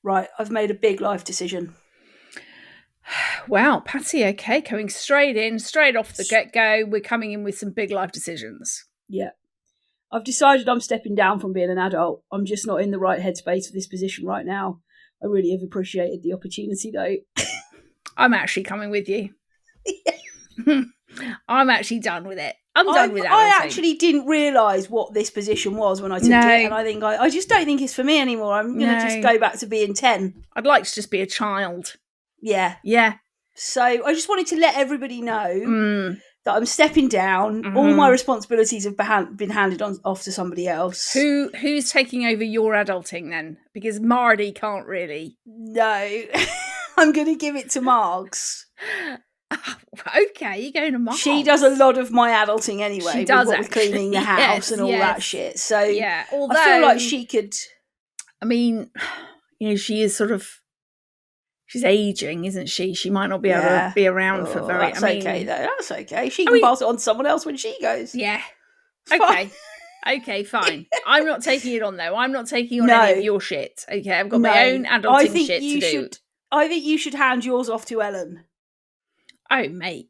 right, I've made a big life decision. Wow, Patty, okay, coming straight in, straight off the get-go. We're coming in with some big life decisions. Yeah. I've decided I'm stepping down from being an adult. I'm just not in the right headspace for this position right now. I really have appreciated the opportunity, though. I'm actually coming with you. I'm actually done with it. I'm done with that. I actually didn't realise what this position was when I took it, and I think I just don't think it's for me anymore. I'm going to just go back to being 10. I'd like to just be a child. Yeah. Yeah. So I just wanted to let everybody know that I'm stepping down. All my responsibilities have been handed off to somebody else. Who's taking over your adulting then? Because Marty can't really. No. I'm going to give it to Margs. Okay, you're going to Margs. She does a lot of my adulting anyway. She does, with cleaning the house and all that shit. So yeah, although, I feel like she could. I mean, she is sort of. She's aging, isn't she? She might not be able to be around for very. That's okay, though. That's okay. She can pass it on to someone else when she goes. Yeah. Okay. Okay, fine. I'm not taking it on, though. I'm not taking on any of your shit. Okay, I've got my own adulting shit to do. I think you should hand yours off to Ellen. Oh, mate.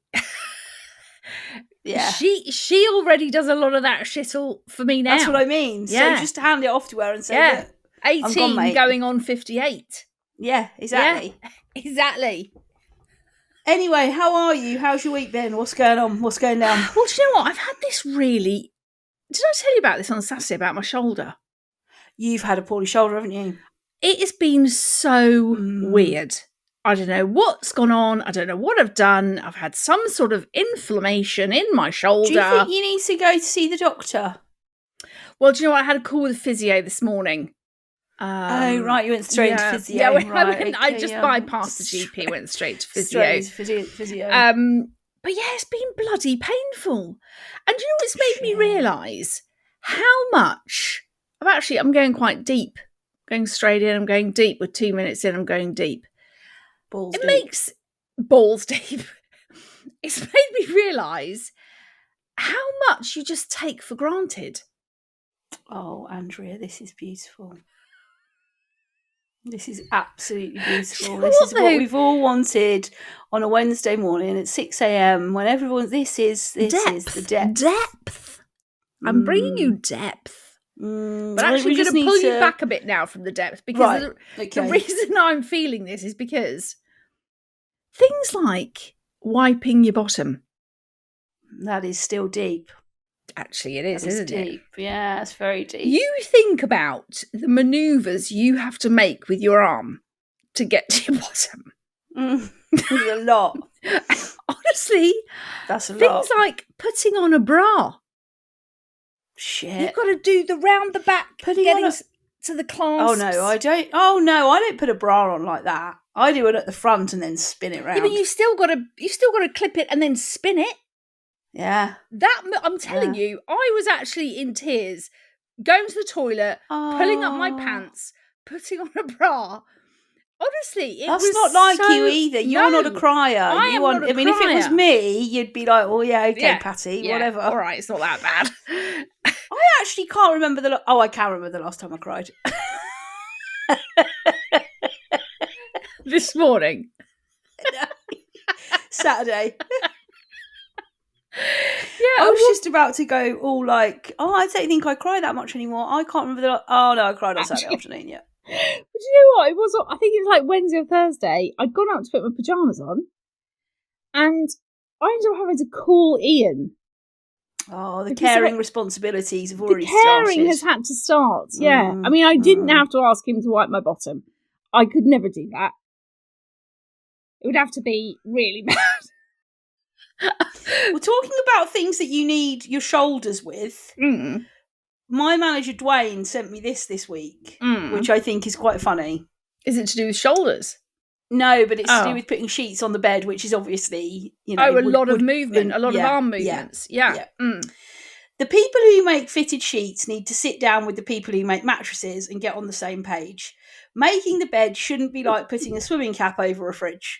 Yeah. She already does a lot of that shit for me now. That's what I mean. Yeah. So just hand it off to her and say, look, 18 I'm gone, mate. Going on 58. Yeah, exactly. Yeah, exactly. Anyway, how are you? How's your week been? What's going on? What's going down? Well, do you know what? I've had this really... Did I tell you about this on Saturday, about my shoulder? You've had a poorly shoulder, haven't you? It has been so weird. I don't know what's gone on. I don't know what I've done. I've had some sort of inflammation in my shoulder. Do you think you need to go to see the doctor? Well, do you know what? I had a call with physio this morning. Oh, right. You went straight to physio. Yeah, right, I just bypassed the GP, went straight to physio. Physio. But yeah, it's been bloody painful. And you know what's made me realise? How much... I'm going quite deep. Going straight in, I'm going deep. With 2 minutes in, I'm going deep. Balls deep. Makes balls deep. It's made me realise how much you just take for granted. Oh, Andrea, this is beautiful. This is absolutely beautiful. This is what we've all wanted on a Wednesday morning at 6 a.m. when everyone's... This is the depth. Depth. I'm bringing you depth. But actually, I'm going to pull you back a bit now from the depth, because the reason I'm feeling this is because things like wiping your bottom. That is still deep. Actually, it is, isn't it? Deep. Yeah, it's very deep. You think about the manoeuvres you have to make with your arm to get to your bottom. It's a lot. Honestly, that's a lot. Things like putting on a bra. Shit. You've got to do the round the back, getting to the clasps. Oh no, I don't. Oh no, I don't put a bra on like that. I do it at the front and then spin it round. Yeah, but you've still got to clip it and then spin it. Yeah. I'm telling you, I was actually in tears, going to the toilet, pulling up my pants, putting on a bra. Honestly, that's not like you either. You're not a crier. I mean, if it was me, you'd be like, "Oh yeah, okay, Patty, whatever." All right, it's not that bad. I actually can't remember I can remember the last time I cried. This morning, Saturday. Yeah, I was just about to go all like, I don't think I cry that much anymore. I can't remember I cried on Saturday afternoon. Yeah. But you know what? It was. I think it was like Wednesday or Thursday. I'd gone out to put my pajamas on, and I ended up having to call Ian. Oh, the caring responsibilities have already started. The caring has had to start. Yeah, I mean, I didn't have to ask him to wipe my bottom. I could never do that. It would have to be really bad. We're talking about things that you need your shoulders with. My manager Dwayne sent me this week, which I think is quite funny. Is it to do with shoulders? No, but it's to do with putting sheets on the bed, which is obviously, a lot of movement, a lot of arm movements. Yeah. The people who make fitted sheets need to sit down with the people who make mattresses and get on the same page. Making the bed shouldn't be like putting a swimming cap over a fridge.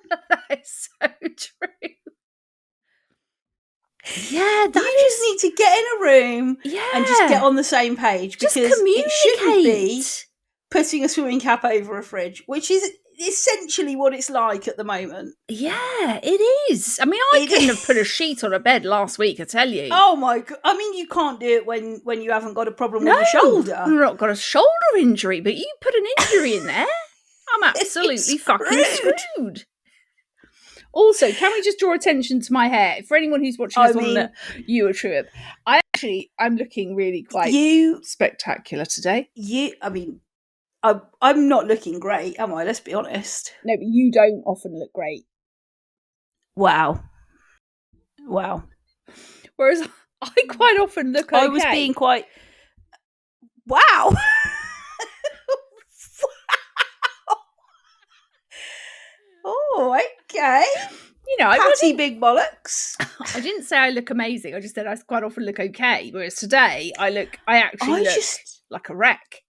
That is so true. Yeah, you just need to get in a room and just get on the same page, because it shouldn't be putting a swimming cap over a fridge, which is essentially what it's like at the moment. Yeah, it is. I mean, I couldn't have put a sheet on a bed last week, I tell you. Oh my God. I mean, you can't do it when you haven't got a problem with your shoulder. I've not got a shoulder injury, but you put an injury in there, I'm absolutely fucking screwed. Also, can we just draw attention to my hair? For anyone who's watching us on the YouTube, I'm looking really quite spectacular today. I'm not looking great, am I? Let's be honest. No, but you don't often look great. Wow. Whereas I quite often look okay. I was being quite... Wow. Oh, okay. You know, Patty big bollocks. I didn't say I look amazing. I just said I quite often look okay. Whereas today, I actually look like a wreck.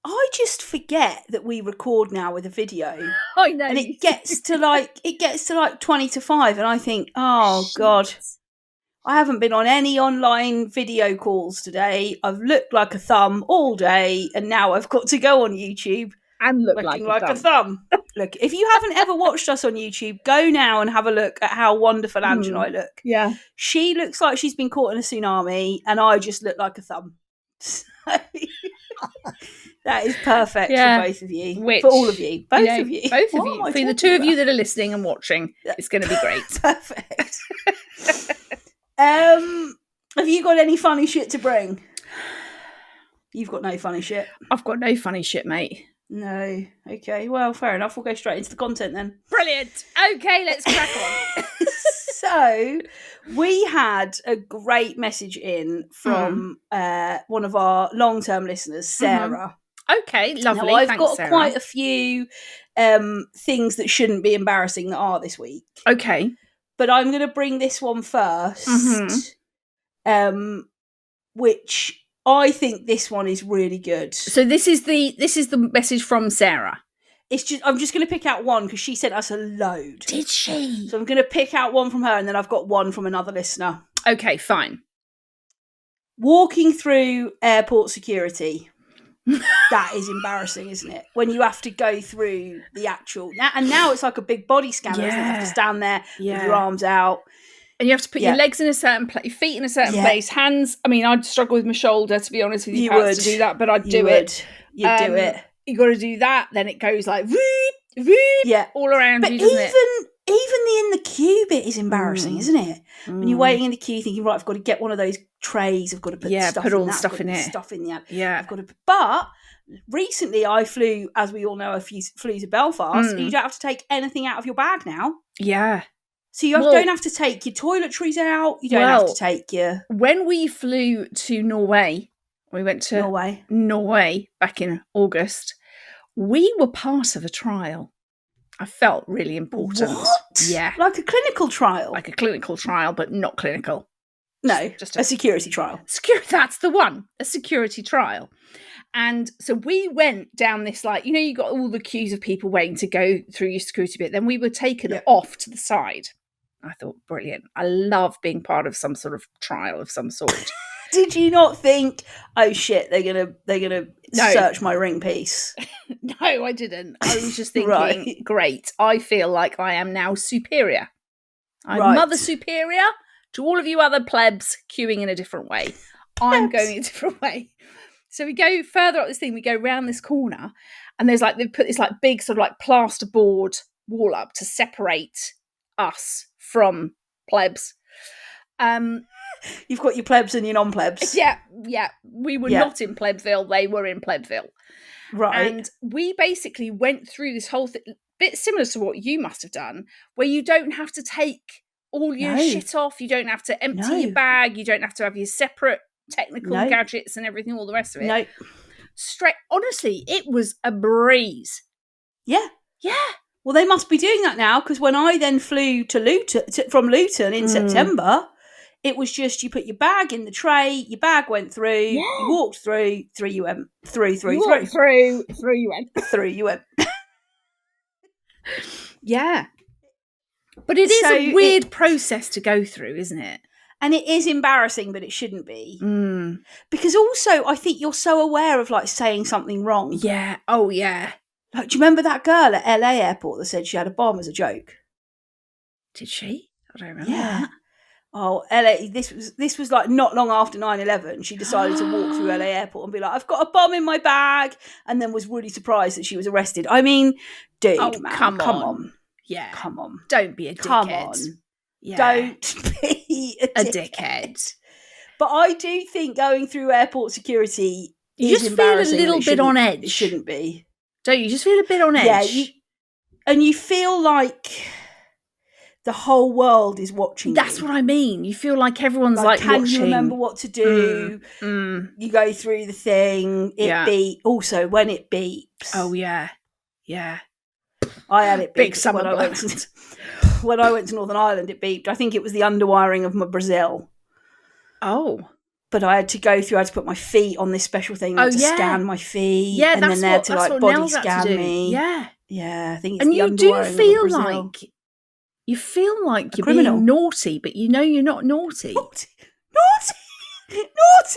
I just forget that we record now with a video. I know. And it gets to like 20 to 5, and I think, oh God, I haven't been on any online video calls today. I've looked like a thumb all day, and now I've got to go on YouTube and look looking like a thumb. Look, if you haven't ever watched us on YouTube, go now and have a look at how wonderful Ange and I look. Yeah. She looks like she's been caught in a tsunami, and I just look like a thumb. That is perfect for both of you. For all of you. Both of you. Both of you. For the two of you that are listening and watching, it's going to be great. Perfect. Have you got any funny shit to bring? You've got no funny shit. I've got no funny shit, mate. No. Okay, well, fair enough. We'll go straight into the content then. Brilliant. Okay, let's crack on. So, we had a great message in from one of our long-term listeners, Sarah. Okay, lovely. Now, I've got quite a few things that shouldn't be embarrassing that are this week. Okay. But I'm going to bring this one first, which I think this one is really good. So this is the message from Sarah. I'm just going to pick out one because she sent us a load. Did she? So I'm going to pick out one from her, and then I've got one from another listener. Okay, fine. Walking through airport security. That is embarrassing, isn't it? When you have to go through the actual... Now it's like a big body scanner, isn't it? You have to stand there with your arms out. And you have to put your legs in a certain place, your feet in a certain place, hands... I mean, I'd struggle with my shoulder, to be honest with you, to do that, but I'd do it. You'd do it. You got to do that, then it goes like... all around you, doesn't it? Even in the queue bit is embarrassing, isn't it? When you're waiting in the queue thinking, right, I've got to get one of those trays, I've got to put stuff in that, stuff in it. Stuff in the I've got to. But recently I flew, as we all know, flew to Belfast, and you don't have to take anything out of your bag now. Yeah. So you don't have to take your toiletries out, you don't have to take your... When we flew to Norway, we went to Norway back in August, we were part of a trial. I felt really important. What? Yeah. Like a clinical trial? Like a clinical trial, but not clinical. No, just a security trial. That's the one. A security trial. And so we went down this, like, you got all the queues of people waiting to go through your security bit. Then we were taken off to the side. I thought, brilliant. I love being part of some sort of trial of some sort. Did you not think, oh shit, they're gonna search my ring piece? No, I didn't. I was just thinking, great. I feel like I am now superior. I'm Mother Superior to all of you other plebs queuing in a different way. I'm going a different way. So we go further up this thing. We go round this corner, and there's like they've put this like big sort of like plasterboard wall up to separate us from plebs. You've got your plebs and your non-plebs. Yeah. We were not in Plebville. They were in Plebville. Right. And we basically went through this whole thing, bit similar to what you must have done, where you don't have to take all your shit off. You don't have to empty your bag. You don't have to have your separate technical gadgets and everything, all the rest of it. No. Honestly, it was a breeze. Yeah. Yeah. Well, they must be doing that now, because when I then flew to from Luton in September... It was just you put your bag in the tray, your bag went through, you walked through you went, through you went. Through you went. Yeah. But it is a weird process to go through, isn't it? And it is embarrassing, but it shouldn't be. Because also, I think you're so aware of, like, saying something wrong. Yeah. Oh, yeah. Like, do you remember that girl at LA airport that said she had a bomb as a joke? Did she? I don't remember that. Oh, LA, this was like not long after 9/11. She decided to walk through LA airport and be like, I've got a bomb in my bag, and then was really surprised that she was arrested. I mean, dude, man, come on. Yeah. Come on. Don't be a dickhead. Come on. Yeah. Don't be a dickhead. But I do think going through airport security is embarrassing. You just feel a little bit on edge. It shouldn't be. Don't you? Just feel a bit on edge. Yeah. And you feel like the whole world is watching. That's what I mean. You feel like everyone's like can watching. You remember what to do? You go through the thing. It beep. Also, when it beeps. Oh, yeah. Yeah. I had it beeped big summer when I went to Northern Ireland, it beeped. I think it was the underwiring of my Brazil. Oh. But I had to go through, I had to put my feet on this special thing to scan my feet. Yeah, and then they had to like body scan me. Yeah. Yeah, I think it's and the underwiring you do feel of Brazil. like you feel like you're criminal. being naughty, but you know you're not naughty. Naughty. Do you know what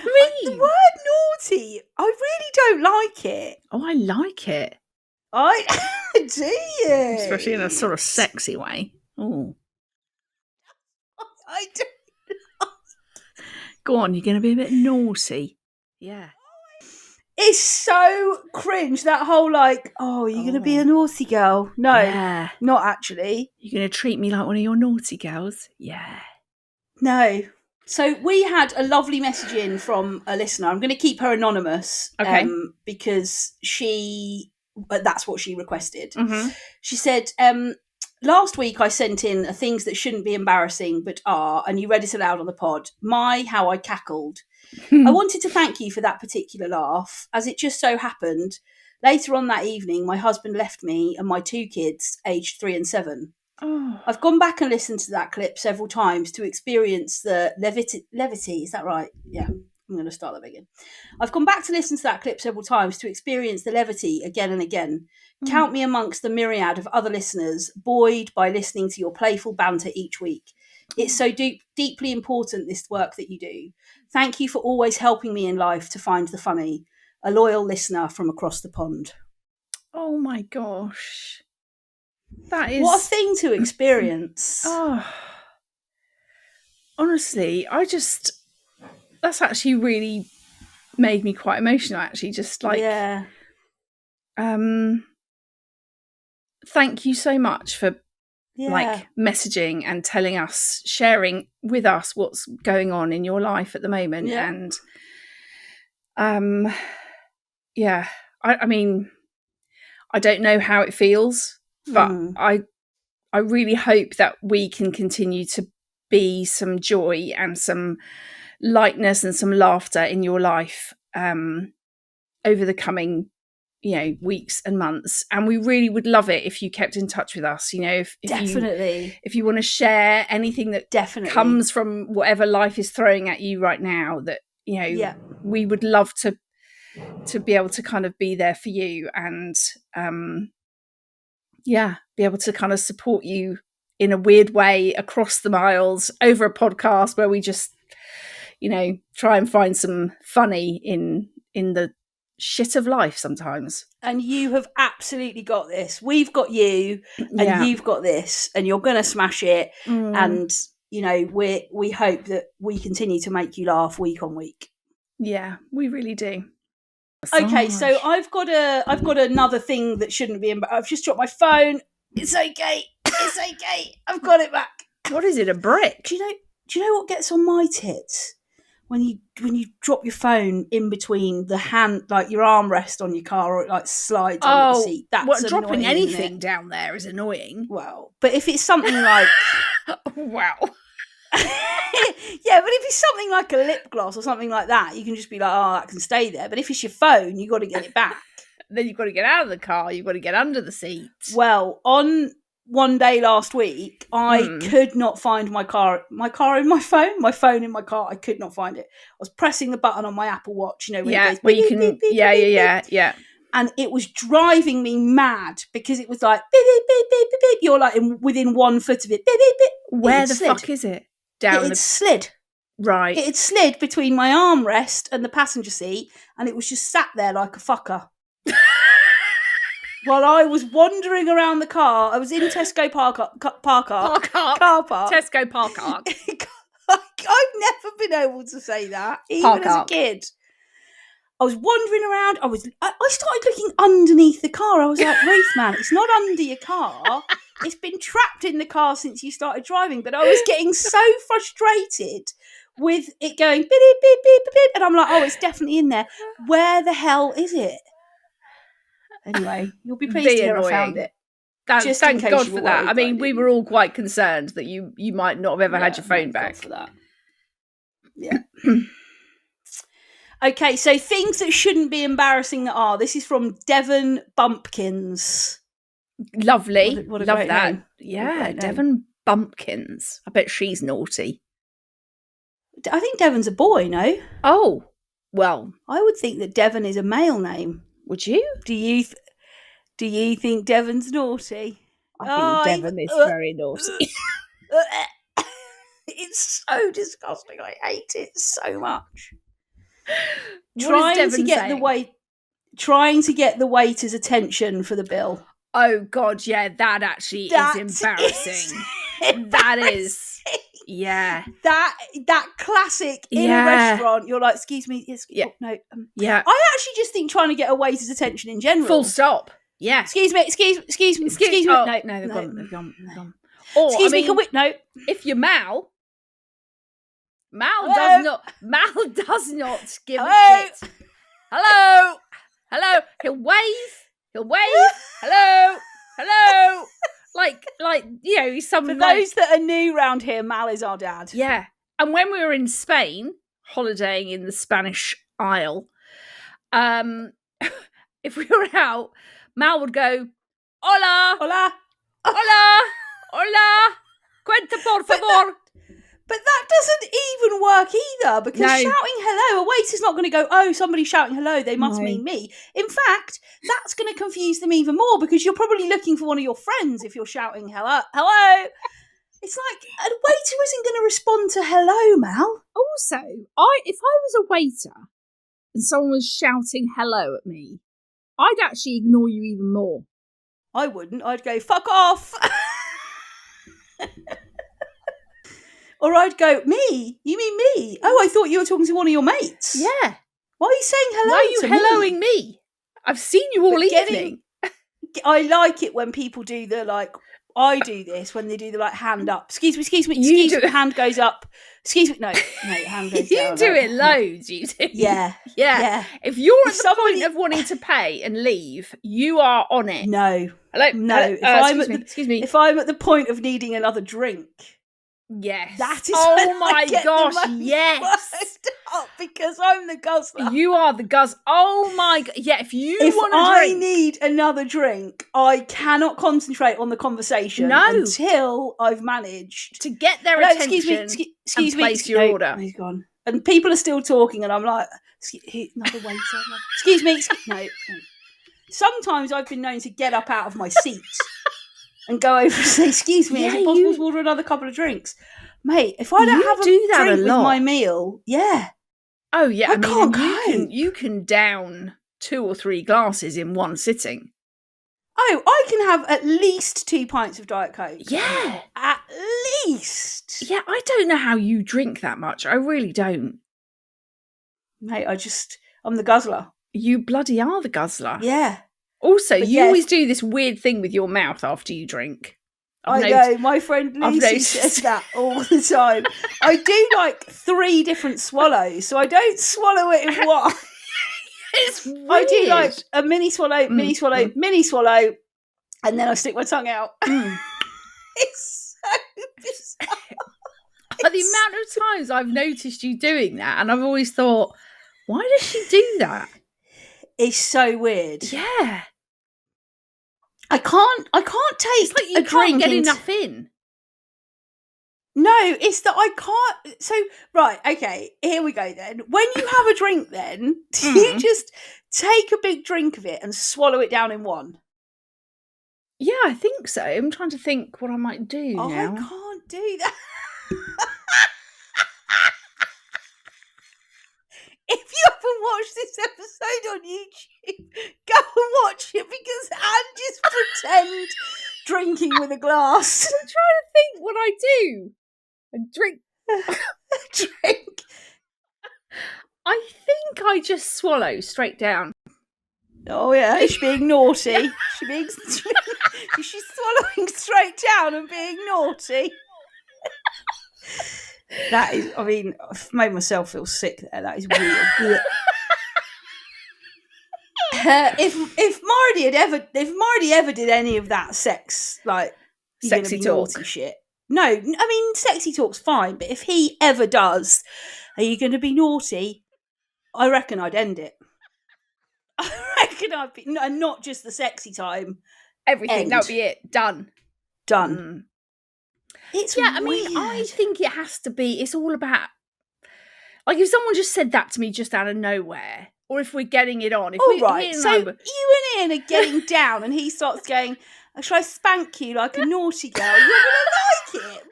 I mean? The word naughty, I really don't like it. Oh, I like it. Do you? Especially in a sort of sexy way. Oh. I do. Go on, you're going to be a bit naughty. Yeah. It's so cringe, that whole like, you're going to be a naughty girl. No, not actually. You're going to treat me like one of your naughty girls? Yeah. No. So we had a lovely message in from a listener. I'm going to keep her anonymous because that's what she requested. Mm-hmm. She said, last week I sent in things that shouldn't be embarrassing but are, and you read it aloud on the pod. How I cackled. I wanted to thank you for that particular laugh, as it just so happened, later on that evening, my husband left me and my 2 kids, aged 3 and 7. Oh. I've gone back and listened to that clip several times to experience the levity. Is that right? Yeah. I'm going to start that again. I've gone back to listen to that clip several times to experience the levity again and again. Count me amongst the myriad of other listeners buoyed by listening to your playful banter each week. It's so deeply important, this work that you do. Thank you for always helping me in life to find the funny. A loyal listener from across the pond. Oh my gosh. That is... What a thing to experience. Oh. Honestly, that's actually really made me quite emotional, actually. Just like... Yeah. Thank you so much for like messaging and telling us, sharing with us what's going on in your life at the moment. Yeah. And I mean, I don't know how it feels, but I really hope that we can continue to be some joy and some lightness and some laughter in your life over the coming weeks and months. And we really would love it if you kept in touch with us. If definitely, if you want to share anything that definitely comes from whatever life is throwing at you right now, that we would love to be able to kind of be there for you and be able to kind of support you in a weird way across the miles over a podcast where we just try and find some funny in the shit of life sometimes. And you have absolutely got this. We've got you and you've got this, and you're gonna smash it. And we hope that we continue to make you laugh week on week. Yeah, we really do. Okay, so I've got another thing that shouldn't be I've just dropped my phone. It's okay. I've got it back. What is it, a brick? Do you know what gets on my tits? When you drop your phone in between the hand, like your armrest on your car, or it like slides on the seat. That's dropping anything down there is annoying. Well, but if it's something like wow. Yeah, but if it's something like a lip gloss or something like that, you can just be like, that can stay there. But if it's your phone, you got to get it back. Then you've got to get out of the car. You've got to get under the seat. Well, on one day last week, I could not find my car in my phone in my car. I could not find it. I was pressing the button on my Apple Watch, when it goes, where you can, beep, yeah. And it was driving me mad because it was like, beep, beep, beep, beep, beep, beep. You're like within 1 foot of it. Beep, beep, beep. Where the fuck is it? down. It had slid. Right. It had slid between my armrest and the passenger seat, and it was just sat there like a fucker. While I was wandering around the car, I was in Tesco car park. Tesco park arc. I've never been able to say that, even as a kid. I was wandering around. I started looking underneath the car. I was like, Ruth, man, it's not under your car. It's been trapped in the car since you started driving. But I was getting so frustrated with it going beep, beep, beep, beep, beep, and I'm like, oh, it's definitely in there. Where the hell is it? Anyway, you'll be pleased to hear I found it. Thank God for that. I mean, we were all quite concerned that you might not have ever had your phone back. For that. Yeah. Okay, so things that shouldn't be embarrassing that are. This is from Devon Bumpkins. Lovely. What a Love great that. name. Yeah, Devon Bumpkins. I bet she's naughty. I think Devon's a boy, no? Oh, well. I would think that Devon is a male name. Would you? Do you think Devon's naughty? I think Devon is very naughty. It's so disgusting. I hate it so much. Trying to get the waiter's attention for the bill. Oh God, yeah, that actually is embarrassing. That is, yeah. That classic in a restaurant. You're like, excuse me, yeah. Oh, no, yeah. I actually just think trying to get a waiter's attention in general. Full stop. Yeah. Excuse me. Oh, no, they've gone. Or, excuse me, no. If you're Mal does not give a shit. Hello. He'll wave. Hello. Like he's someone. For those that are new round here, Mal is our dad. Yeah. And when we were in Spain, holidaying in the Spanish Isle, if we were out, Mal would go, hola, cuenta por favor. But that doesn't even work either, because shouting hello, a waiter's not going to go, oh, somebody's shouting hello, they must mean me. In fact, that's going to confuse them even more, because you're probably looking for one of your friends if you're shouting hello. It's like, a waiter isn't going to respond to hello, Mal. Also, if I was a waiter and someone was shouting hello at me, I'd actually ignore you even more. I wouldn't. I'd go, fuck off. Or I'd go, me? You mean me? Oh, I thought you were talking to one of your mates. Yeah. Why are you saying hello Why are you helloing me? I've seen you all evening. I like it when people do I do this, when they do the hand up. Excuse me, hand goes up. Excuse me, no, hand goes down. You do it loads, you do. Yeah. If you're at the point of wanting to pay and leave, you are on it. No. Hello? No. Excuse me. If I'm at the point of needing another drink. Yes. That is my gosh, yes. Because I'm the guzzler. You are the guzzler. Oh my god. Yeah, if I need another drink, I cannot concentrate on the conversation until I've managed to get their attention. Excuse me, place your order. He's gone. And people are still talking, and I'm like, another waiter. Excuse me. No. Sometimes I've been known to get up out of my seat and go over and say, excuse me, is it possible to order another couple of drinks? Mate, if I don't have a drink with my meal, Oh, yeah. I can't cope. You can down 2 or 3 glasses in one sitting. Oh, I can have at least 2 pints of Diet Coke. Yeah. At least. Yeah, I don't know how you drink that much. I really don't. Mate, I'm the guzzler. You bloody are the guzzler. Yeah. Also, you always do this weird thing with your mouth after you drink. I know, my friend Lucy says that all the time. I do 3 different swallows, so I don't swallow it in one. It's weird. I do a mini swallow, mini swallow, mini swallow, and then I stick my tongue out. It's so bizarre. The amount of times I've noticed you doing that, and I've always thought, why does she do that? It's so weird. Yeah. I can't take a drink. Can't get enough in. No, it's that I can't. So, right, okay, here we go then. When you have a drink then, do you just take a big drink of it and swallow it down in one? Yeah, I think so. I'm trying to think what I might do now. I can't do that. watch this episode on YouTube, go and watch it because Ange is pretend drinking with a glass. I'm trying to think what I do. I drink. Drink. I think I just swallow straight down. Oh yeah, she's being naughty. She's swallowing straight down and being naughty. That is, I mean, I've made myself feel sick there. That is weird. If Marty ever did any of that sexy talk shit. No, I mean, sexy talk's fine, but if he ever does, are you going to be naughty? I reckon I'd end it. I reckon I'd be, and not just the sexy time. Everything, that would be it. Done. It's weird. I mean, I think it has to be, it's all about, like if someone just said that to me just out of nowhere, or if we're getting it on. Right, so you and Ian are getting down and he starts going, shall I spank you like a naughty girl? You're going to like it.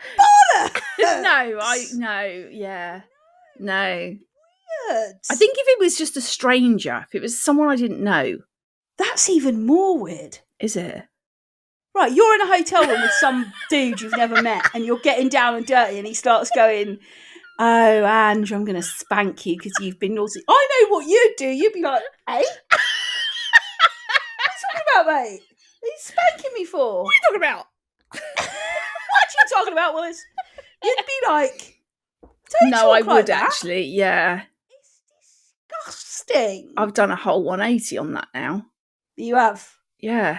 Bollocks! No. Weird. I think if it was just a stranger, if it was someone I didn't know. That's even more weird. Is it? Right, you're in a hotel room with some dude you've never met and you're getting down and dirty and he starts going, oh, Ange, I'm going to spank you because you've been naughty. I know what you'd do. You'd be like, hey? What are you talking about, mate? What are you spanking me for? What are you talking about? What are you talking about, Willis? You'd be like, don't no, talk I like would that. Actually, yeah. It's disgusting. I've done a whole 180 on that now. You have? Yeah.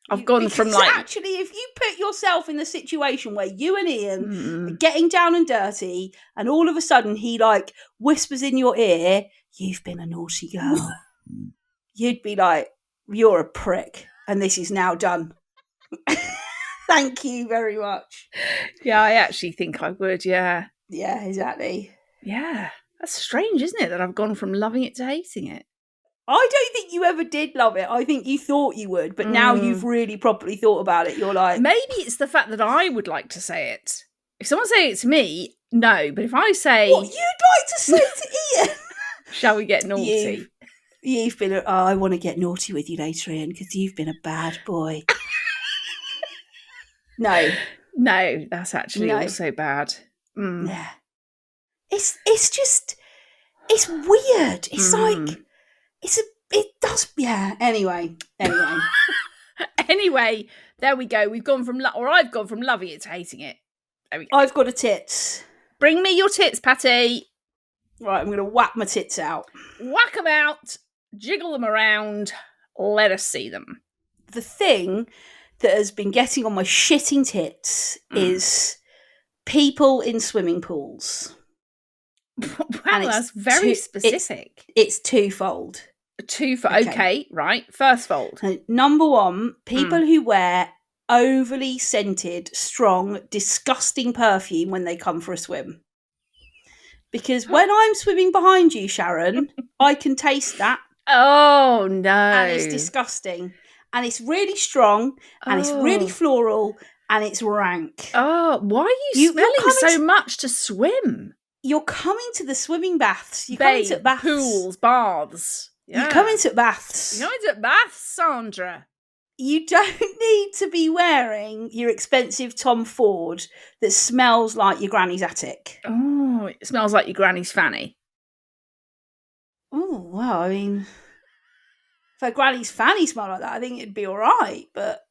I've gone from like... Actually, if you put yourself in the situation where you and Ian are getting down and dirty and all of a sudden he like whispers in your ear, you've been a naughty girl. You'd be like, you're a prick and this is now done. Thank you very much. Yeah, I actually think I would, yeah. Yeah, exactly. Yeah. That's strange, isn't it? That I've gone from loving it to hating it. I don't think you ever did love it. I think you thought you would, but now you've really properly thought about it. You're like... Maybe it's the fact that I would like to say it. If someone say it to me, no. But if I say... What you'd like to say to Ian? Shall we get naughty? You've been... I want to get naughty with you later, Ian, because you've been a bad boy. No, that's actually also bad. Yeah. It's just... It's weird. It's like... Anyway. Anyway, there we go. We've gone from, I've gone from loving it to hating it. There we go. I've got a tits. Bring me your tits, Patty. Right, I'm going to whack my tits out. Whack them out, jiggle them around, let us see them. The thing that has been getting on my shitting tits is people in swimming pools. Wow, that's very specific. It's twofold. Okay, right. First fold. Number one, people who wear overly scented, strong, disgusting perfume when they come for a swim. Because when I'm swimming behind you, Sharon, I can taste that. Oh, no. And it's disgusting. And it's really strong, and it's really floral, and it's rank. Oh, why are you smelling so much to swim? You're coming to the swimming baths. You're coming to baths. Pools, baths. Yeah. You're coming to baths. You're coming to baths, Sandra. You don't need to be wearing your expensive Tom Ford that smells like your granny's attic. Oh, it smells like your granny's fanny. Oh, well, I mean, if her granny's fanny smelled like that, I think it'd be all right. But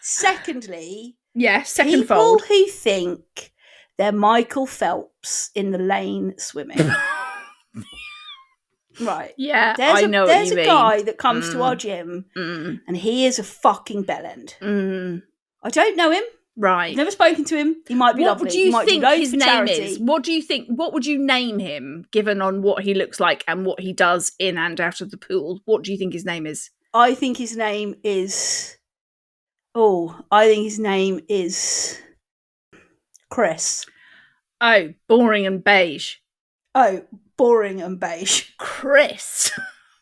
secondly, second fold. People who think they're Michael Phelps in the lane swimming. Right. Yeah, I know what you mean. There's a guy that comes to our gym and he is a fucking bellend. I don't know him. Right. Never spoken to him. He might be lovely. What do you think his name is? What do you think? What would you name him, given on what he looks like and what he does in and out of the pool? What do you think his name is? I think his name is... Chris. Oh, boring and beige. Oh, boring and beige. Chris.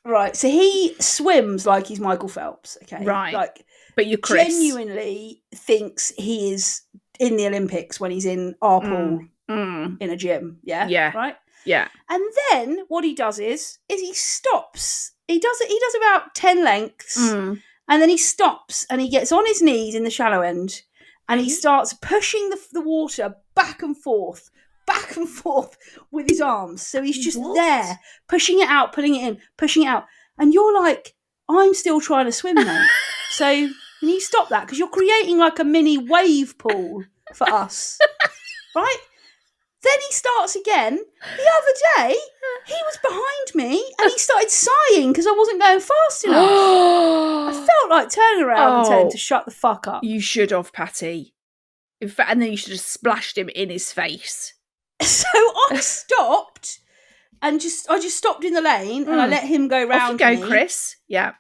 Right, so he swims like he's Michael Phelps, okay? Right. Like, but you're Chris. Genuinely thinks he is in the Olympics when he's in our pool in a gym, yeah? Yeah. Right? Yeah. And then what he does is he stops. He does about 10 lengths, and then he stops and he gets on his knees in the shallow end, and he starts pushing the water back and forth with his arms. So he's just there, pushing it out, putting it in, pushing it out. And you're like, I'm still trying to swim, mate. So you need to stop that, because you're creating like a mini wave pool for us, right? Then he starts again. The other day, he was behind me and he started sighing because I wasn't going fast enough. I felt like turning around and telling him to shut the fuck up. You should have, Patty. In fact, and then you should have splashed him in his face. So I stopped and I just stopped in the lane and I let him go round. Off you go, Chris. Yeah.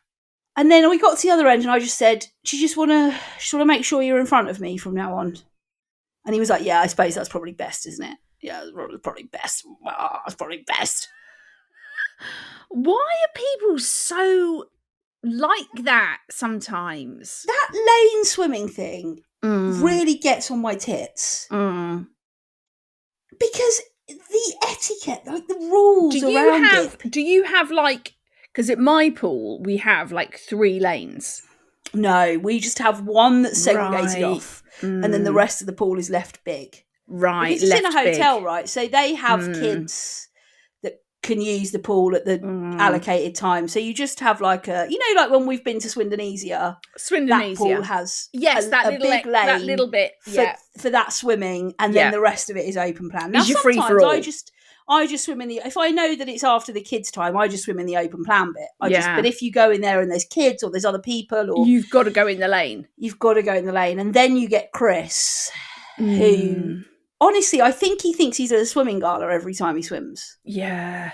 And then we got to the other end and I just said, do you just want to make sure you're in front of me from now on? And he was like, yeah, I suppose that's probably best, isn't it? Yeah, it's probably best. It's probably best. Why are people so like that sometimes? That lane swimming thing really gets on my tits. Because the etiquette, like the rules around it. Do you have like, because at my pool, we have like 3 lanes. No, we just have one that's segregated off, and then the rest of the pool is left big. Right, because it's in a hotel, right? So they have kids that can use the pool at the allocated time. So you just have like like when we've been to Swindonesia, that pool has that big lane, that little bit for that swimming, and then the rest of it is open plan. Now sometimes free for all. I just swim in if I know that it's after the kids' time, I just swim in the open plan bit. But if you go in there and there's kids or there's other people, or you've got to go in the lane. You've got to go in the lane, and then you get Chris, who. Honestly, I think he thinks he's at a swimming gala every time he swims. Yeah.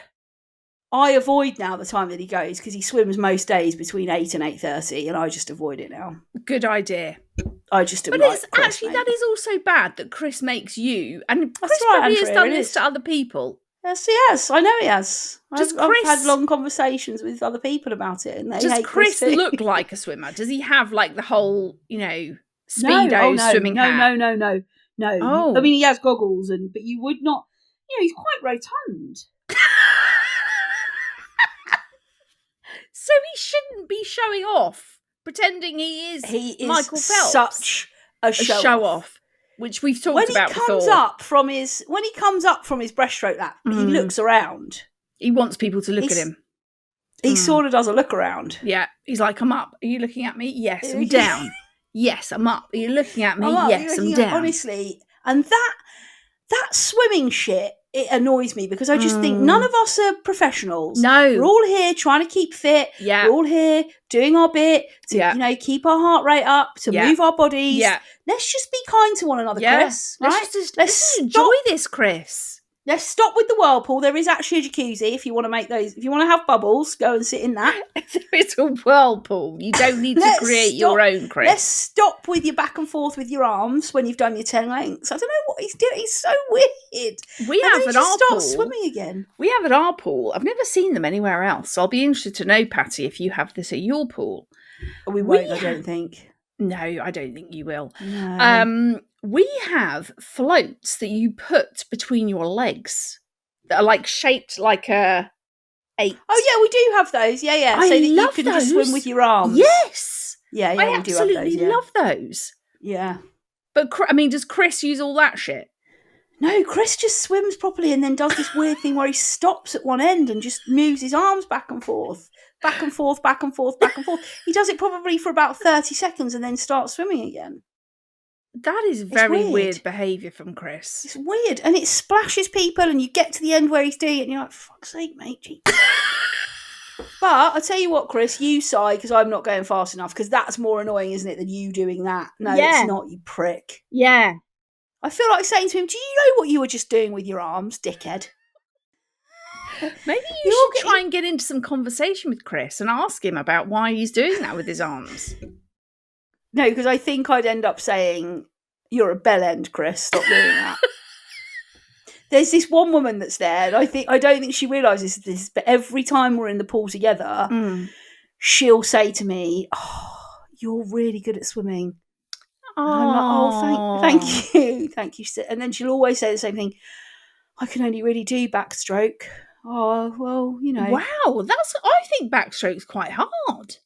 I avoid now the time that he goes because he swims most days between 8 and 8:30, and I just avoid it now. Good idea. I just But like it's Chris, actually, mate. that is also bad that Chris makes you, and Chris That's right, probably Andrea, has done this to other people. Yes, he has. I know he has. I've had long conversations with other people about it, and they hate Chris. Does Chris look like a swimmer? Does he have like the whole, Speedo swimming hat? No. Oh. I mean, he has goggles, but you would not. He's quite rotund. So he shouldn't be showing off, pretending he is Michael Phelps. Such a show off, which we've talked about before. When he comes up from his breaststroke lap, he looks around. He wants people to look at him. He sort of does a look around. Yeah, he's like, "I'm up. Are you looking at me? Yes, I'm down. Yes, I'm up. Are you looking at me? Yes, I'm down." Honestly, and that swimming shit, it annoys me because I just think none of us are professionals. No. We're all here trying to keep fit. Yeah. We're all here doing our bit to, keep our heart rate up, to move our bodies. Yeah. Let's just be kind to one another, Chris. Right? Let's enjoy this, Chris. Let's stop with the whirlpool. There is actually a jacuzzi if you want to make those. If you want to have bubbles, go and sit in that. It's a whirlpool. You don't need to create your own, Chris. Let's stop with your back and forth with your arms when you've done your 10 lengths. I don't know what he's doing. He's so weird. We have at our pool. Swimming again. We have at our pool. I've never seen them anywhere else. So I'll be interested to know, Patty, if you have this at your pool. We won't, I don't think. No, I don't think you will. No. We have floats that you put between your legs that are like shaped like a 8. Oh yeah, we do have those. Yeah. So that you can just swim with your arms. Yes. Yeah. I absolutely love those. Yeah. But does Chris use all that shit? No, Chris just swims properly and then does this weird thing where he stops at one end and just moves his arms back and forth. Back and forth, back and forth, back and forth. He does it probably for about 30 seconds and then starts swimming again. That is very weird behaviour from Chris. It's weird. And it splashes people and you get to the end where he's doing it and you're like, for fuck's sake, mate. But I'll tell you what, Chris, you sigh because I'm not going fast enough, because that's more annoying, isn't it, than you doing that? No, it's not, you prick. Yeah. I feel like saying to him, do you know what you were just doing with your arms, dickhead? Maybe you should try and get into some conversation with Chris and ask him about why he's doing that with his arms. No, because I think I'd end up saying, you're a bell end, Chris. Stop doing that. There's this one woman that's there, and I don't think she realises this, but every time we're in the pool together, she'll say to me, "Oh, you're really good at swimming." And I'm like, "Oh, thank you. And then she'll always say the same thing. I can only really do backstroke. Oh, well, Wow, I think backstroke's quite hard.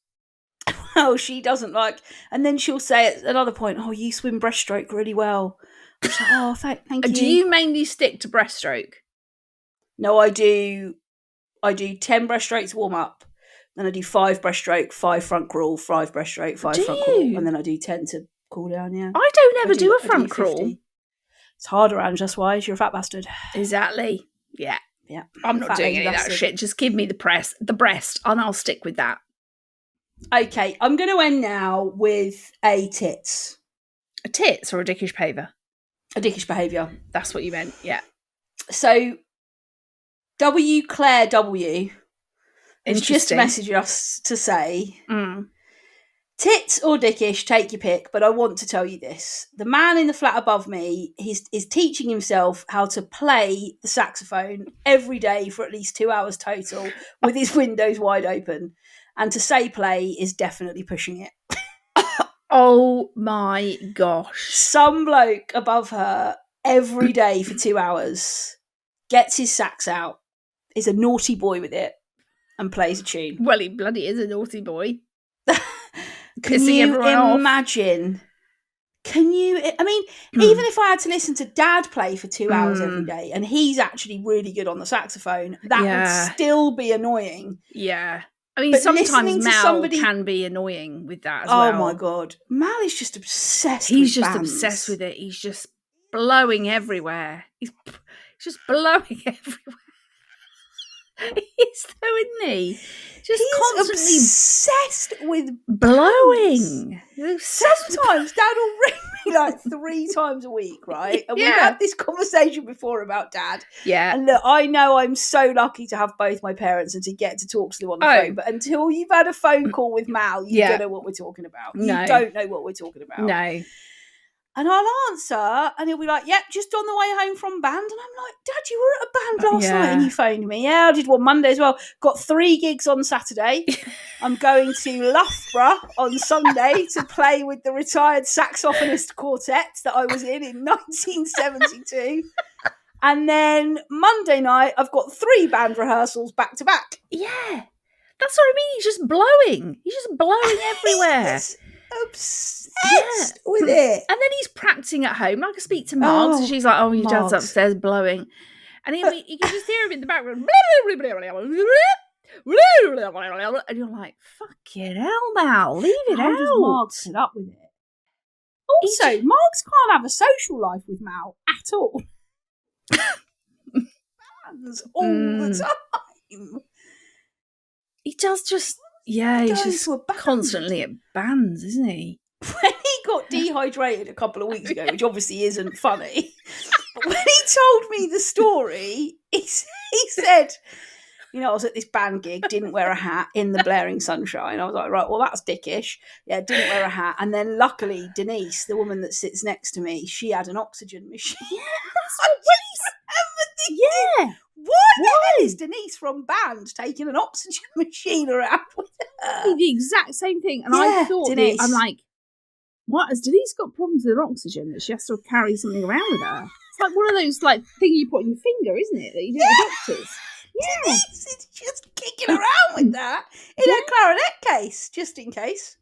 Oh, she doesn't like. And then she'll say at another point, oh, you swim breaststroke really well. I'm like, oh, thank you. Do you mainly stick to breaststroke? No, I do 10 breaststrokes warm up. Then I do 5 breaststroke, 5 front crawl, 5 breaststroke, 5 front crawl. And then I do 10 to cool down, yeah. I don't ever do a front crawl. It's harder, Ange, that's why. You're a fat bastard. Exactly. Yeah. Yeah. I'm not doing any of that shit. Just give me the breast, and I'll stick with that. Okay, I'm going to end now with a tits. A tits or a dickish behaviour? A dickish behaviour. That's what you meant, yeah. So, Claire W has just messaged us to say, tits or dickish, take your pick, but I want to tell you this. The man in the flat above me is teaching himself how to play the saxophone every day for at least 2 hours total with his windows wide open. And to say play is definitely pushing it. Oh my gosh. Some bloke above her every day for 2 hours gets his sax out, is a naughty boy with it, and plays a tune. Well, he bloody is a naughty boy. Can you imagine? Even if I had to listen to Dad play for 2 hours every day, and he's actually really good on the saxophone, that would still be annoying. Yeah. I mean, but sometimes Mal can be annoying with that as well. Oh my God. Mal is just obsessed with He's just bands. obsessed with it. He's just blowing everywhere. He's just blowing everywhere. He is though, isn't he? Just He's constantly obsessed with blowing. Sometimes Dad will ring me like 3 times a week, right? And we've had this conversation before about Dad. Yeah. And look, I know I'm so lucky to have both my parents and to get to talk to them on the phone. But until you've had a phone call with Mal, you don't know what we're talking about. No. You don't know what we're talking about. No. And I'll answer, and he'll be like, yep, just on the way home from band. And I'm like, Dad, you were at a band last night and you phoned me. Yeah, I did one Monday as well. Got 3 gigs on Saturday. I'm going to Loughborough on Sunday to play with the retired saxophonist quartet that I was in 1972. And then Monday night, I've got 3 band rehearsals back to back. Yeah, that's what I mean. He's just blowing. He's just blowing everywhere. Obsessed with it. And then he's practicing at home. I can speak to Margs, and she's like, oh, your dad's upstairs blowing. And you can just hear him in the background. And you're like, fucking hell, Mal, leave it out. How does Margs sit up with it? Also, Margs can't have a social life with Mal at all. Bands all the time. He does just... Yeah, he's just constantly at bands, isn't he? When he got dehydrated a couple of weeks ago, which obviously isn't funny, but when he told me the story, he said, I was at this band gig, didn't wear a hat in the blaring sunshine. I was like, right, well, that's dickish. Yeah, didn't wear a hat. And then luckily, Denise, the woman that sits next to me, she had an oxygen machine. Yeah, that's what Yeah. Why the hell is Denise from band taking an oxygen machine around with her? The exact same thing. And I thought, I'm like, what? Has Denise got problems with her oxygen that she has to carry something around with her? It's like one of those thing you put on your finger, isn't it? That you do at the doctors. Yeah. Denise is just kicking around with that in her clarinet case, just in case.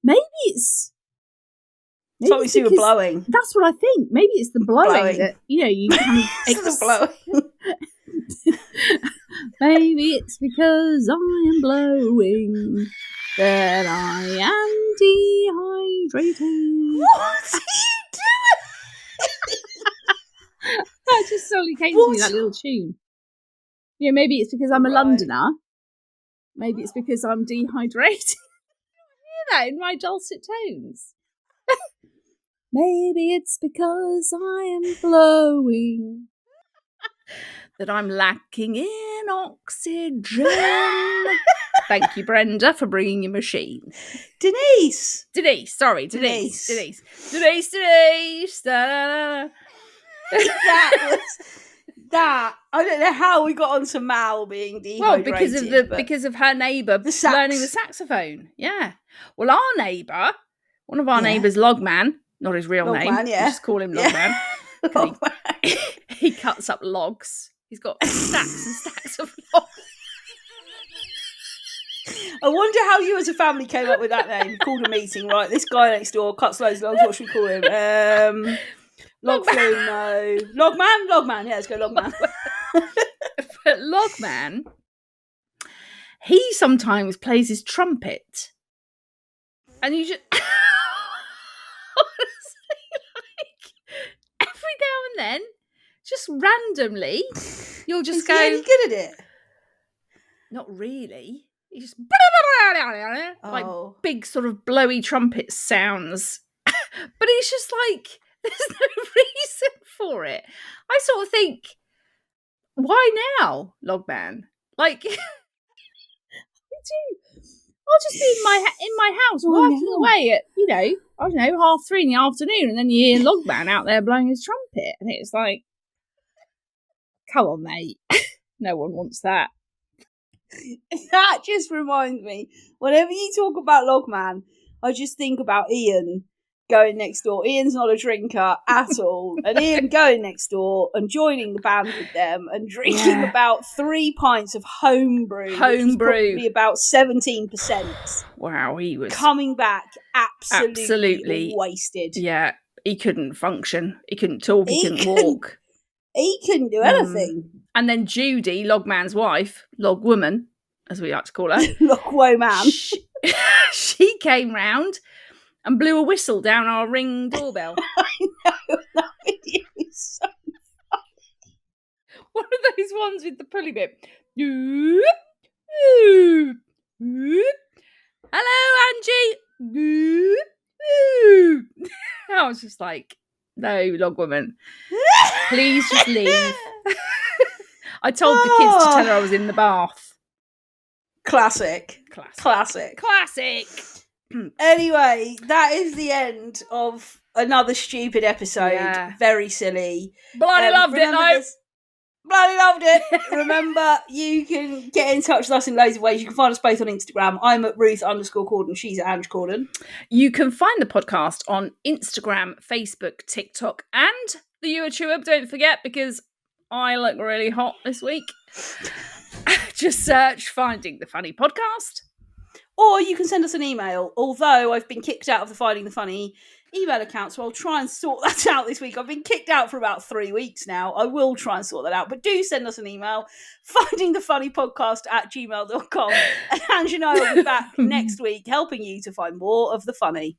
Maybe it's something to do with blowing. That's what I think. Maybe it's the blowing. That, you kind of... It's the blowing. Maybe it's because I am blowing that I am dehydrated. What are you doing? That just solely came to me, that little tune. Maybe it's because I'm a Londoner. Maybe it's because I'm dehydrated. I hear that in my dulcet tones. Maybe it's because I am blowing that I'm lacking in oxygen. Thank you, Brenda, for bringing your machine. Denise. Sorry, Denise. That was that. I don't know how we got onto Mal being dehydrated. Well, because of her neighbour learning the saxophone. Yeah. Well, our neighbour, one of our neighbours, Logman. Not his real name. Yeah. Just call him Logman. He cuts up logs. He's got stacks and stacks of logs. I wonder how you as a family came up with that name. Called a meeting, right? This guy next door cuts loads of logs. What should we call him? Log flume, no. Logman. Yeah, let's go Logman. But Logman, he sometimes plays his trumpet. And you just... honestly, like, every now and then, just randomly, you'll just go... Is he any good at it? Not really. He just... like big sort of blowy trumpet sounds. But it's just like, there's no reason for it. I sort of think, why now, Logman? Like, I'll just be in my house working away at, I don't know, 3:30 in the afternoon, and then you hear Logman out there blowing his trumpet, and it's like, come on, mate. No one wants that. That just reminds me, whenever you talk about Logman, I just think about Ian going next door. Ian's not a drinker at all, and Ian going next door and joining the band with them and drinking about 3 pints of homebrew, probably about 17%. Wow, he was coming back absolutely wasted. Yeah, he couldn't function. He couldn't talk. He couldn't walk. He couldn't do anything. And then Judy, Logman's wife, Logwoman, as we like to call her, Logwoman, she came round and blew a whistle down our Ring doorbell. I know, that video is so funny. One of those ones with the pulley bit. Hello, Angie. I was just like, no, Logwoman, please just leave. I told the kids to tell her I was in the bath. Classic. Anyway, that is the end of another stupid episode. Yeah. Very silly. Bloody loved it, though. Bloody loved it. Remember, you can get in touch with us in loads of ways. You can find us both on Instagram. I'm at Ruth_Corden. She's at Ange Corden. You can find the podcast on Instagram, Facebook, TikTok, and the YouTube. Don't forget, because I look really hot this week. Just search Finding the Funny Podcast. Or you can send us an email, although I've been kicked out of the Finding the Funny email account, so I'll try and sort that out this week. I've been kicked out for about 3 weeks now. I will try and sort that out, but do send us an email, findingthefunnypodcast@gmail.com, and Ange and I will be back next week helping you to find more of the funny.